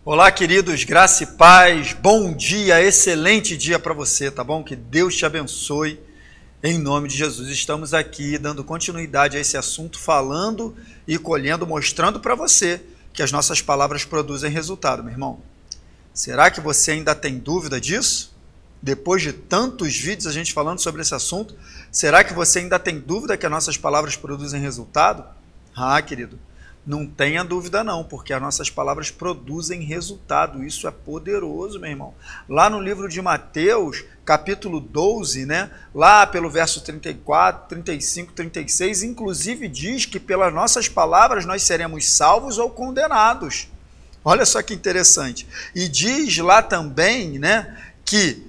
Olá, queridos, graça e paz, bom dia, excelente dia para você, tá bom? Que Deus te abençoe, em nome de Jesus. Estamos aqui dando continuidade a esse assunto, falando e colhendo, mostrando para você que as nossas palavras produzem resultado, meu irmão. Será que você ainda tem dúvida disso? Depois de tantos vídeos a gente falando sobre esse assunto, será que você ainda tem dúvida que as nossas palavras produzem resultado? Ah, querido, não tenha dúvida não, porque as nossas palavras produzem resultado, isso é poderoso, meu irmão. Lá no livro de Mateus, capítulo 12, né, lá pelo verso 34, 35, 36, inclusive diz que pelas nossas palavras nós seremos salvos ou condenados. Olha só que interessante. E diz lá também, né, que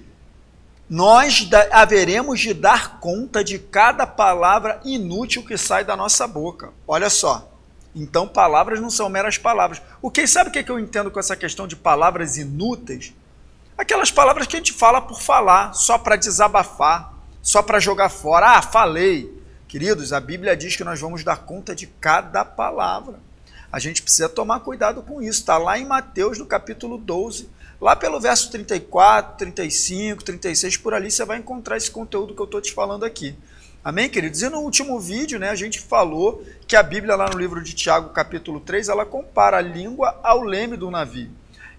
nós haveremos de dar conta de cada palavra inútil que sai da nossa boca. Olha só. Então, palavras não são meras palavras. Sabe o que eu entendo com essa questão de palavras inúteis? Aquelas palavras que a gente fala por falar, só para desabafar, só para jogar fora. Ah, falei. Queridos, a Bíblia diz que nós vamos dar conta de cada palavra. A gente precisa tomar cuidado com isso. Está lá em Mateus, no capítulo 12, lá pelo verso 34, 35, 36, por ali você vai encontrar esse conteúdo que eu estou te falando aqui. Amém, queridos? E no último vídeo, né, a gente falou que a Bíblia, lá no livro de Tiago, capítulo 3, ela compara a língua ao leme do navio.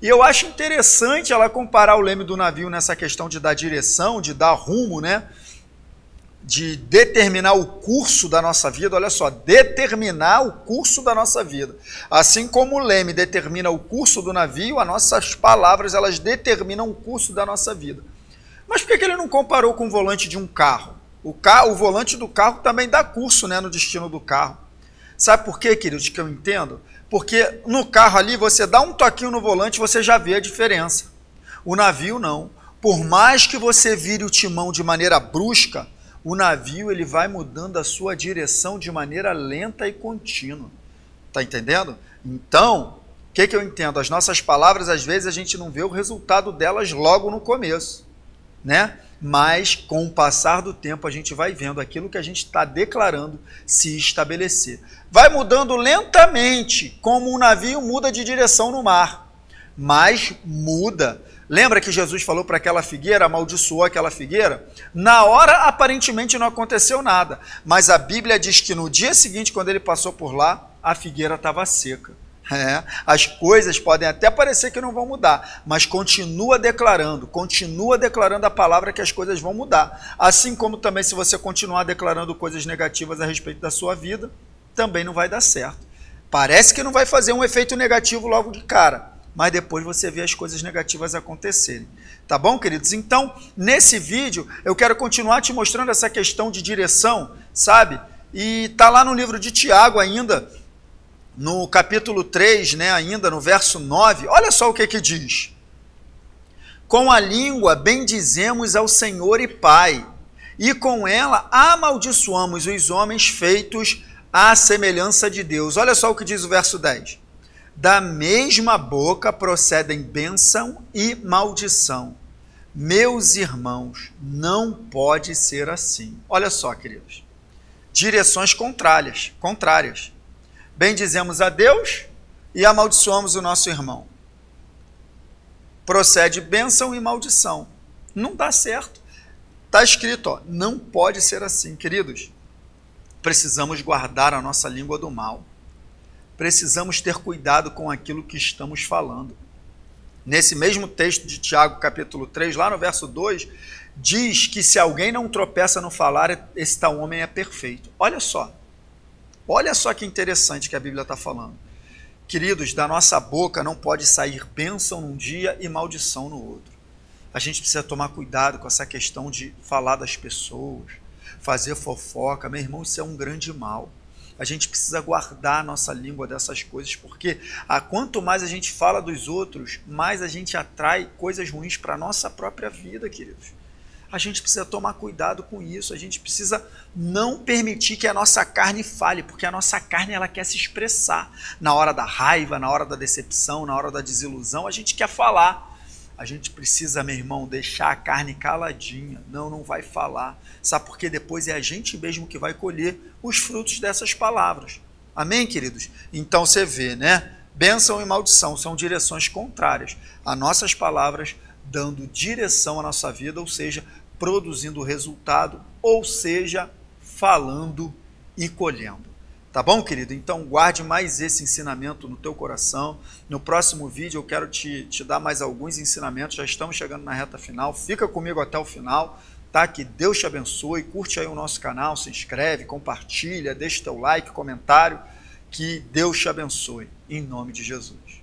E eu acho interessante ela comparar o leme do navio nessa questão de dar direção, de dar rumo, né, de determinar o curso da nossa vida. Olha só, determinar o curso da nossa vida. Assim como o leme determina o curso do navio, as nossas palavras, elas determinam o curso da nossa vida. Mas por que ele não comparou com o volante de um carro? O volante do carro também dá curso, né, no destino do carro. Sabe por quê, queridos, que eu entendo? Porque no carro ali, você dá um toquinho no volante, você já vê a diferença. O navio não. Por mais que você vire o timão de maneira brusca, o navio ele vai mudando a sua direção de maneira lenta e contínua. Tá entendendo? Então, o que eu entendo? As nossas palavras, às vezes, a gente não vê o resultado delas logo no começo, né? Mas com o passar do tempo a gente vai vendo aquilo que a gente está declarando se estabelecer. Vai mudando lentamente, como um navio muda de direção no mar, mas muda. Lembra que Jesus falou para aquela figueira, amaldiçoou aquela figueira? Na hora aparentemente não aconteceu nada, mas a Bíblia diz que no dia seguinte, quando ele passou por lá, a figueira estava seca. As coisas podem até parecer que não vão mudar, mas continua declarando a palavra que as coisas vão mudar. Assim como também se você continuar declarando coisas negativas a respeito da sua vida, também não vai dar certo. Parece que não vai fazer um efeito negativo logo de cara, mas depois você vê as coisas negativas acontecerem. Tá bom, queridos? Então, nesse vídeo, eu quero continuar te mostrando essa questão de direção, sabe? E tá lá no livro de Tiago ainda, no capítulo 3, né, ainda no verso 9, olha só o que diz. Com a língua bendizemos ao Senhor e Pai, e com ela amaldiçoamos os homens feitos à semelhança de Deus. Olha só o que diz o verso 10. Da mesma boca procedem bênção e maldição. Meus irmãos, não pode ser assim. Olha só, queridos. Direções contrárias. Bendizemos a Deus e amaldiçoamos o nosso irmão. Procede bênção e maldição. Não dá certo. Está escrito, ó, não pode ser assim, queridos. Precisamos guardar a nossa língua do mal. Precisamos ter cuidado com aquilo que estamos falando. Nesse mesmo texto de Tiago, capítulo 3, lá no verso 2, diz que se alguém não tropeça no falar, esse tal homem é perfeito. Olha só que interessante que a Bíblia está falando. Queridos, da nossa boca não pode sair bênção num dia e maldição no outro. A gente precisa tomar cuidado com essa questão de falar das pessoas, fazer fofoca. Meu irmão, isso é um grande mal. A gente precisa guardar a nossa língua dessas coisas, porque quanto mais a gente fala dos outros, mais a gente atrai coisas ruins para a nossa própria vida, queridos. A gente precisa tomar cuidado com isso, a gente precisa não permitir que a nossa carne fale, porque a nossa carne ela quer se expressar. Na hora da raiva, na hora da decepção, na hora da desilusão, a gente quer falar. A gente precisa, meu irmão, deixar a carne caladinha. Não vai falar. Sabe por quê? Depois é a gente mesmo que vai colher os frutos dessas palavras. Amém, queridos? Então você vê, né? Bênção e maldição são direções contrárias. As nossas palavras dando direção à nossa vida, ou seja, produzindo resultado, ou seja, falando e colhendo. Tá bom, querido? Então guarde mais esse ensinamento no teu coração. No próximo vídeo eu quero te dar mais alguns ensinamentos. Já estamos chegando na reta final. Fica comigo até o final, tá? Que Deus te abençoe. Curte aí o nosso canal, se inscreve, compartilha, deixa teu like, comentário. Que Deus te abençoe. Em nome de Jesus.